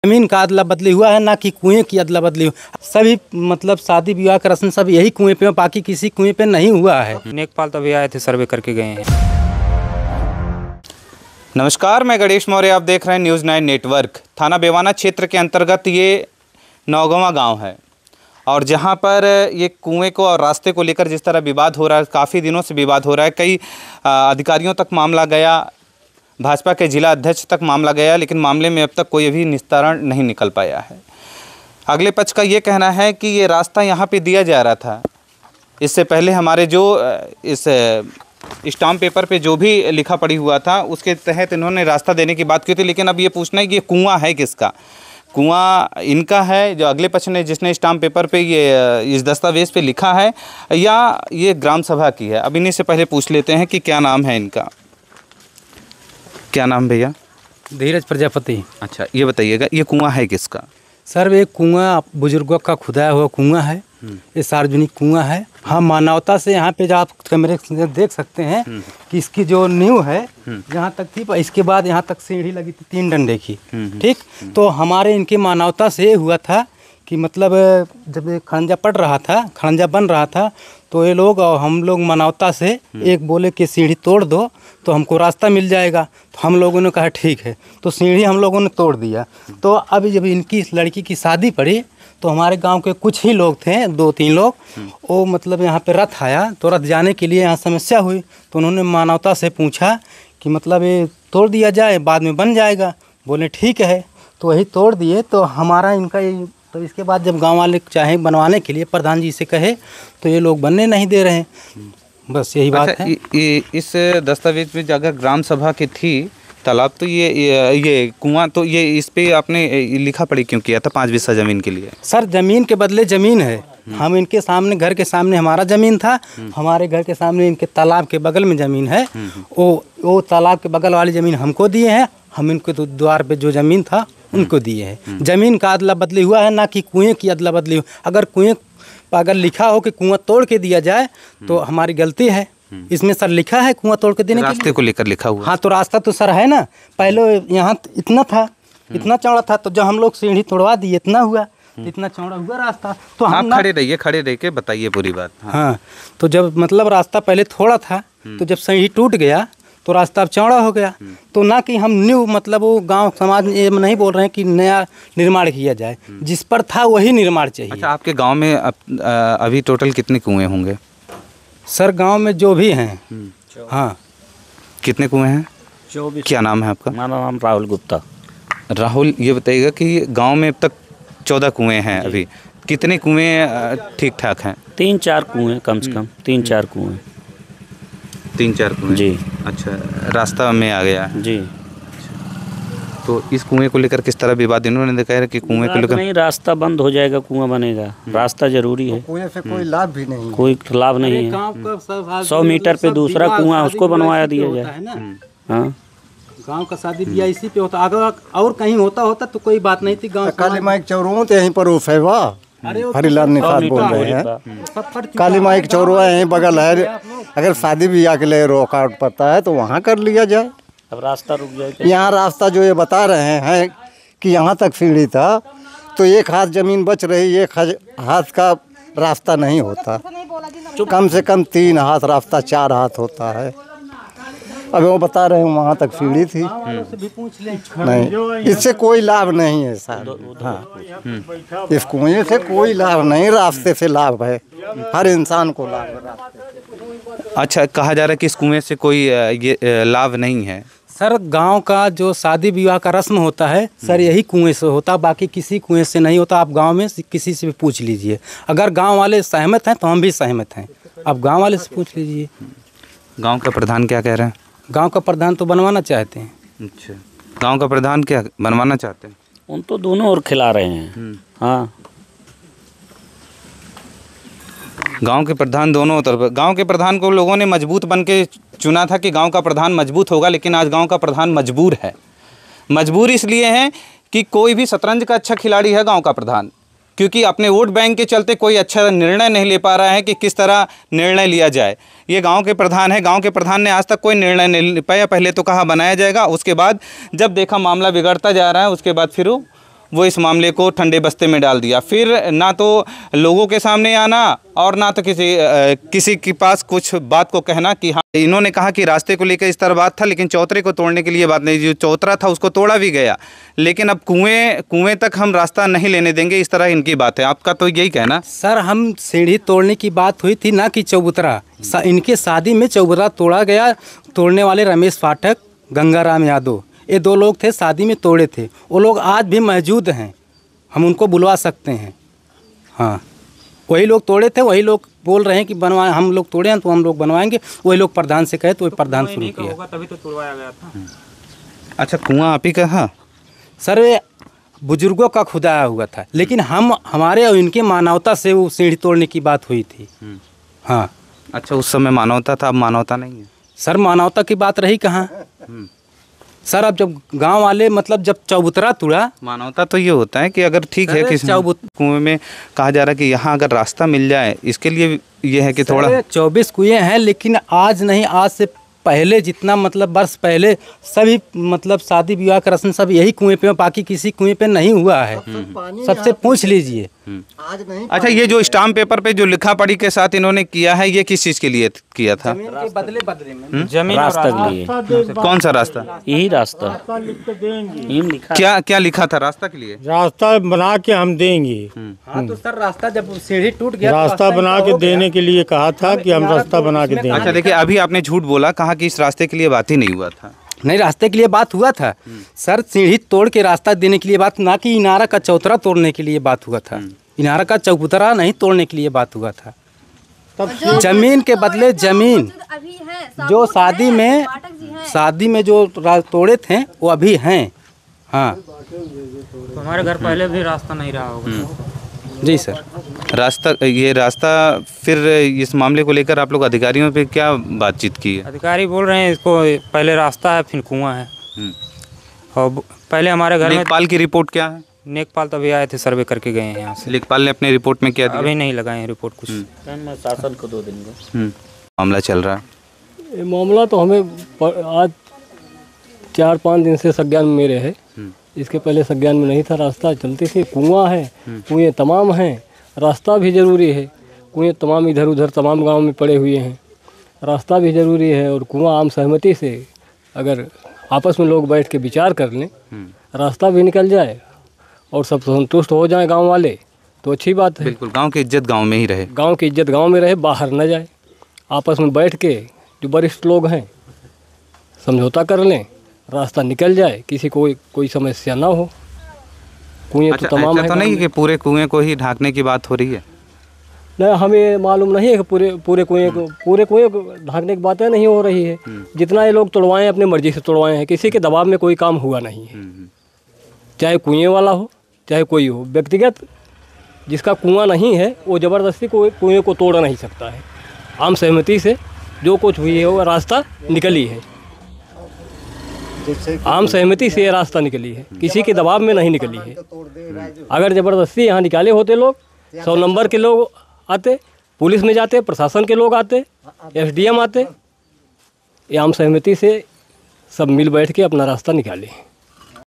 जमीन का अदला बदली हुआ है, ना कि कुएं की अदला बदली हुआ। सभी मतलब शादी विवाह का रस्म सब यही कुएं पे, बाकी किसी कुएं पे नहीं हुआ है। नेकपाल तभी आए थे, सर्वे करके गए हैं। नमस्कार, मैं गणेश मौर्य, आप देख रहे हैं न्यूज़ 9 नेटवर्क। थाना बेवाना क्षेत्र के अंतर्गत ये नौगवां गांव है और जहां पर ये कुएं को और रास्ते को लेकर जिस तरह विवाद हो रहा है, काफ़ी दिनों से विवाद हो रहा है। कई अधिकारियों तक मामला गया, भाजपा के जिला अध्यक्ष तक मामला गया, लेकिन मामले में अब तक कोई अभी निस्तारण नहीं निकल पाया है। अगले पक्ष का ये कहना है कि ये रास्ता यहाँ पे दिया जा रहा था। इससे पहले हमारे जो इस स्टाम्प पेपर पे जो भी लिखा पड़ी हुआ था उसके तहत इन्होंने रास्ता देने की बात की थी, लेकिन अब ये पूछना है कि ये कुआं है किसका? कुआं इनका है जो अगले पक्ष ने जिसने स्टाम्प पेपर पे ये इस दस्तावेज़ पे लिखा है, या ये ग्राम सभा की है? अब इन्हीं से पहले पूछ लेते हैं कि क्या नाम है इनका। क्या नाम भैया? धीरज प्रजापति। अच्छा, ये बताइएगा ये कुआं है किसका? सर ये कुआं बुजुर्गों का खुदाया हुआ कुआं है, ये सार्वजनिक कुआं है। हम मानवता से यहाँ पे जो आप कैमरे से देख सकते हैं कि इसकी जो नींव है यहाँ तक थी, इसके बाद यहाँ तक सीढ़ी लगी थी 3 डंडे की। ठीक, तो हमारे इनकी मानवता से ये हुआ था कि मतलब जब ये खड़ंजा पड़ रहा था, खड़ंजा बन रहा था, तो ये लोग और हम लोग मानवता से एक बोले कि सीढ़ी तोड़ दो तो हमको रास्ता मिल जाएगा। तो हम लोगों ने कहा ठीक है, तो सीढ़ी हम लोगों ने तोड़ दिया। तो अब जब इनकी लड़की की शादी पड़ी तो हमारे गांव के कुछ ही लोग थे, 2-3 लोग, वो मतलब यहाँ पे रथ आया, तो रथ जाने के लिए यहाँ समस्या हुई। तो उन्होंने मानवता से पूछा कि मतलब ये तोड़ दिया जाए, बाद में बन जाएगा। बोले ठीक है, तो वही तोड़ दिए। तो हमारा इनका तो इसके बाद जब गांव वाले चाहे बनवाने के लिए प्रधान जी से कहे तो ये लोग बनने नहीं दे रहे हैं। बस यही बात है। इस दस्तावेज में अगर ग्राम सभा की थी तालाब, तो ये कुआं, तो ये इस पे आपने लिखा पढ़ी क्यों किया था 5 बिस्सा ज़मीन के लिए? सर ज़मीन के बदले ज़मीन है। हम इनके सामने, घर के सामने हमारा ज़मीन था, हमारे घर के सामने इनके तालाब के बगल में ज़मीन है। वो तालाब के बगल वाली ज़मीन हमको दिए हैं, हम इनके तो द्वार पे जो ज़मीन था उनको दिए हैं। ज़मीन का अदला बदली हुआ है, ना कि कुएं की अदला बदली हुई। अगर कुएं अगर लिखा हो कि कुआं तोड़ के दिया जाए तो हमारी गलती है। इसमें सर लिखा है कुआं तोड़ के देने के लिए, रास्ते को लेकर लिखा हुआ। हाँ, तो रास्ता तो सर है ना, पहले यहाँ इतना था, इतना चौड़ा था, तो जब हम लोग सीढ़ी तोड़वा दिए इतना हुआ, तो इतना चौड़ा हुआ रास्ता। तो हम खड़े रहिए, खड़े रह के बताइए पूरी बात। हाँ, तो जब मतलब रास्ता पहले थोड़ा था, तो जब सीढ़ी टूट गया तो रास्ता अब चौड़ा हो गया। तो ना कि हम न्यू मतलब वो गांव समाज ये नहीं बोल रहे हैं कि नया निर्माण किया जाए, जिस पर था वही निर्माण चाहिए। अच्छा, आपके गांव में अभी टोटल कितने कुएं होंगे? सर गांव में जो भी हैं, हाँ। कितने कुएं हैं? 24। क्या नाम है आपका? मेरा नाम राहुल गुप्ता। राहुल, ये बताइएगा कि गांव में अब तक 14 कुएं हैं, अभी कितने कुएं ठीक ठाक हैं? 3-4 कुएं, कम से कम 3-4 कुएं। 3-4 कुएं जी। अच्छा, रास्ता में आ गया है जी। तो इस कुएं को लेकर किस तरह विवाद? इन्होंने देखा है कि कुएं को लेकर नहीं, रास्ता बंद हो जाएगा, कुआं बनेगा। रास्ता जरूरी है, कुएं से कोई लाभ भी नहीं, कोई लाभ नहीं है। 100 मीटर पे दूसरा कुआं, उसको बनवाया दिया जाए। हाँ, गांव का शादी ब्याह इसी पे होता, अगर और कहीं होता तो कोई बात नहीं थी। गांव काली माई चौरों तो यहीं पर उफेवा हरिलाल निफात बोल रहे हैं। काली माई चौरुआ यहीं बगल है, अगर शादी ब्याह के लिए रोकावट पड़ता है तो वहाँ कर लिया जाए। अब रास्ता रुक जाएगा। यहाँ रास्ता जो ये बता रहे हैं कि यहाँ तक सीढ़ी था, तो 1 हाथ ज़मीन बच रही, 1 हाथ का रास्ता नहीं होता, कम से कम 3 हाथ रास्ता, 4 हाथ होता है। अब वो बता रहे हैं वहाँ तक सीढ़ी थी, नहीं, इससे कोई लाभ नहीं है सर। हाँ, इस कुएं से कोई लाभ नहीं, रास्ते से लाभ है, हर इंसान को लाभ है। अच्छा, कहा जा रहा है कि इस कुएं से कोई ये लाभ नहीं है। सर गांव का जो शादी विवाह का रस्म होता है सर यही कुएं से होता, बाकी किसी कुएं से नहीं होता। आप गांव में किसी से भी पूछ लीजिए, अगर गांव वाले सहमत हैं तो हम भी सहमत हैं। आप गांव वाले से पूछ लीजिए। गांव का प्रधान क्या कह रहे हैं? गांव का प्रधान तो बनवाना चाहते हैं। अच्छा, गांव का प्रधान क्या बनवाना चाहते हैं? उन तो दोनों ओर खिला रहे हैं। हाँ, गांव के प्रधान दोनों तरफ। गांव के प्रधान को लोगों ने मजबूत बन के चुना था कि गांव का प्रधान मजबूत होगा, लेकिन आज गांव का प्रधान मजबूर है। मजबूर इसलिए है कि कोई भी शतरंज का अच्छा खिलाड़ी है गांव का प्रधान, क्योंकि अपने वोट बैंक के चलते कोई अच्छा निर्णय नहीं ले पा रहा है कि किस तरह निर्णय लिया जाए। ये गांव के प्रधान है, गांव के प्रधान ने आज तक कोई निर्णय नहीं ले पाया। पहले तो कहा बनाया जाएगा, उसके बाद जब देखा मामला बिगड़ता जा रहा है, उसके बाद फिर वो इस मामले को ठंडे बस्ते में डाल दिया। फिर ना तो लोगों के सामने आना और ना तो किसी के पास कुछ बात को कहना कि हाँ, इन्होंने कहा कि रास्ते को लेकर इस तरह बात था, लेकिन चौतरे को तोड़ने के लिए बात नहीं। जो चौतरा था उसको तोड़ा भी गया, लेकिन अब कुएं तक हम रास्ता नहीं लेने देंगे, इस तरह इनकी बात है। आपका तो यही कहना? सर, हम सीढ़ी तोड़ने की बात हुई थी, ना कि चौबूतरा। इनके शादी में चौबूतरा तोड़ा गया। तोड़ने वाले रमेश पाठक, गंगाराम यादव, ये 2 लोग थे, शादी में तोड़े थे। वो लोग आज भी मौजूद हैं, हम उनको बुलवा सकते हैं। हाँ, वही लोग तोड़े थे, वही लोग बोल रहे हैं कि बनवाएं, हम लोग तोड़े हैं तो हम लोग बनवाएंगे। वही लोग प्रधान से कहे तो वही प्रधान शुरू किया। तभी तो तोड़वाया गया था। अच्छा, कुआं आप ही का? हाँ सर, ये बुजुर्गों का खुदाया हुआ था, लेकिन हमारे और इनके मानवता से वो सीढ़ी तोड़ने की बात हुई थी। हाँ। अच्छा, उस समय मानवता था, अब मानवता नहीं है? सर, मानवता की बात रही कहाँ सर? अब जब गांव वाले मतलब जब चौबूतरा तुड़ा, मानवता तो ये होता है कि अगर ठीक है किसी कुएं में कहा जा रहा है कि यहाँ अगर रास्ता मिल जाए, इसके लिए ये है कि थोड़ा 24 कुएं हैं, लेकिन आज नहीं, आज से पहले जितना मतलब वर्ष पहले सभी मतलब शादी विवाह का रस्म सब यही कुएं पे, बाकी किसी कुएं पे नहीं हुआ है। सबसे पूछ लीजिए। आज नहीं। अच्छा, ये जो स्टाम्प पेपर पे जो लिखा पढ़ी के साथ इन्होंने किया है, ये किस चीज़ के लिए किया था? जमीन के बदले में जमीन रास्ता के लिए। कौन सा रास्ता? यही रास्ता लिखा। क्या लिखा था रास्ता के लिए? रास्ता बना के हम देंगे। हाँ, तो सर रास्ता जब सीढ़ी टूट गया, रास्ता बना के देने के लिए कहा था कि हम रास्ता बना के देंगे। अच्छा, देखिए, अभी आपने झूठ बोला, कहा कि इस रास्ते के लिए बात ही नहीं हुआ था। नहीं, रास्ते के लिए बात हुआ था सर। सीढ़ी तोड़ के रास्ता देने के लिए बात, ना कि इनारा का चौतरा तोड़ने के लिए बात हुआ था। इनारा का चौतरा नहीं तोड़ने के लिए बात हुआ था। जमीन के बदले जमीन, जो शादी में जो तोड़े थे वो अभी हैं। हाँ, तो हमारे घर पहले भी रास्ता नहीं रहा होगा। जी सर। ये रास्ता फिर इस मामले को लेकर आप लोग अधिकारियों पे क्या बातचीत की है? अधिकारी बोल रहे हैं इसको पहले रास्ता है फिर कुआं है। और पहले हमारे घर में लेखपाल की रिपोर्ट क्या है? नेकपाल तो अभी आए थे, सर्वे करके गए हैं यहाँ से। लेखपाल ने अपनी रिपोर्ट में क्या दिया? अभी नहीं लगाए हैं रिपोर्ट कुछ। मैं शासन को 2 दिन को मामला चल रहा है। ये मामला तो हमें आज 4-5 दिन से संज्ञान में मेरे है। इसके पहले संज्ञान में नहीं था। रास्ता चलती थी, कुआं है, कुएं तमाम हैं, रास्ता भी ज़रूरी है। कुएं तमाम इधर उधर तमाम गांव में पड़े हुए हैं, रास्ता भी ज़रूरी है। और कुआं आम सहमति से अगर आपस में लोग बैठ के विचार कर लें, रास्ता भी निकल जाए और सब संतुष्ट हो जाए गांव वाले, तो अच्छी बात है। बिल्कुल, गांव की इज्जत गांव में ही रहे। गांव की इज्जत गांव में रहे, बाहर न जाए। आपस में बैठ के जो वरिष्ठ लोग हैं समझौता कर लें, रास्ता निकल जाए, किसी को कोई समस्या ना हो। कुएं अच्छा, तो तमाम ऐसा है तो नहीं कि पूरे कुएं को ही ढांकने की बात हो रही है? नहीं, हमें मालूम नहीं है कि पूरे कुएं को ढांकने की बातें नहीं हो रही है। जितना ये लोग तोड़वाएं अपनी मर्जी से तोड़वाए हैं, किसी के दबाव में कोई काम हुआ नहीं है। चाहे कुएं वाला हो चाहे कोई हो, व्यक्तिगत जिसका कुआं नहीं है वो ज़बरदस्ती कुएं को तोड़ नहीं सकता है। आम सहमति से जो कुछ हुई है वो रास्ता निकली है। आम सहमति से ये रास्ता निकली है, किसी के दबाव में नहीं निकली है। अगर ज़बरदस्ती यहाँ निकाले होते लोग, 100 नंबर के लोग आते, पुलिस में जाते, प्रशासन के लोग आते, SDM आते, ये आम सहमति से सब मिल बैठ के अपना रास्ता निकाले।